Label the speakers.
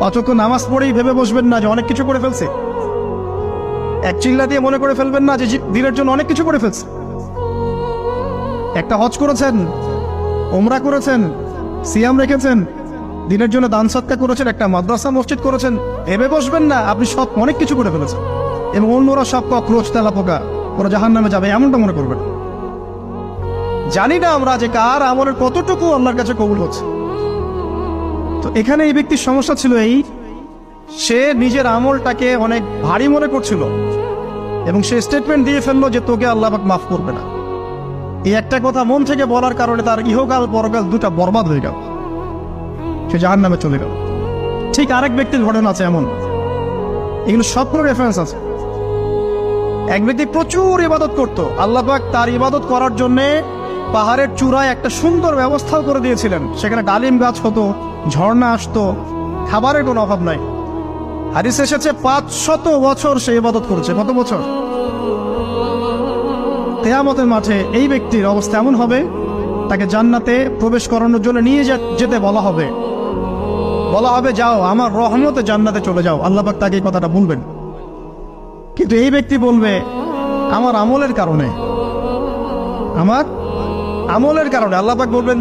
Speaker 1: অচক্ষ নামাজ পড়েই ভেবে বসবেন না যে অনেক কিছু করে ফেলছে। এক চিল্লা দিয়ে মনে করে ফেলবেন না যে দিনের জন্য অনেক কিছু করে ফেলছে। একটা হজ করেছেন, ওমরা করেছেন, সিয়াম রেখেছেন, দিনের জন্য দান সৎকার করেছেন, একটা মাদ্রাসা মসজিদ করেছেন, ভেবে বসবেন না আপনি সব অনেক কিছু করে ফেলেছেন এবং অন্যরা সব কক্রোচ তেলা পোকা, ওরা জাহান্নামে যাবে এমনটা মনে করবেন। জানি না আমরা যে কার আমলের কতটুকু আল্লাহর কাছে কবুল হচ্ছে। তো এখানে এই ব্যক্তির সমস্যা ছিল এই, সে নিজের আমলটাকে অনেক ভারী মনে করছিল এবং সে স্টেটমেন্ট দিয়ে ফেললো যে তোকে আল্লাহ পাক মাফ করবে না। এই একটা কথা মন থেকে বলার কারণে তার ইহকাল পরকাল দুটা বরবাদ হয়ে গেল, সে জাহান্নামে চলে গেল। ঠিক আরেক ব্যক্তির ঘটনা আছে এমন, এগুলো সবগুলো রেফারেন্স আছে। এক ব্যক্তি প্রচুর ইবাদত করত, আল্লাহ পাক তার ইবাদত করার জন্যে পাহাড়ের চূড়ায় একটা সুন্দর ব্যবস্থাও করে দিয়েছিলেন। সেখানে ডালিম গাছ হতো, ঝর্ণা আসতো, খাবারের কোনো অভাব নাই। হাদিসে এসেছে 500 বছর সে ইবাদত করেছে। কত বছর? কিয়ামতের মাঠে এই ব্যক্তির অবস্থা এমন হবে, তাকে জান্নাতে প্রবেশ করানোর জন্য নিয়ে যেতে বলা হবে যাও আমার রহমতে জান্নাতে চলে যাও। আল্লাহ পাক তাকে এই কথাটা বলবেন, কিন্তু এই ব্যক্তি বলবে আমার আমলের কারণে আল্লাহ পাক বলবেন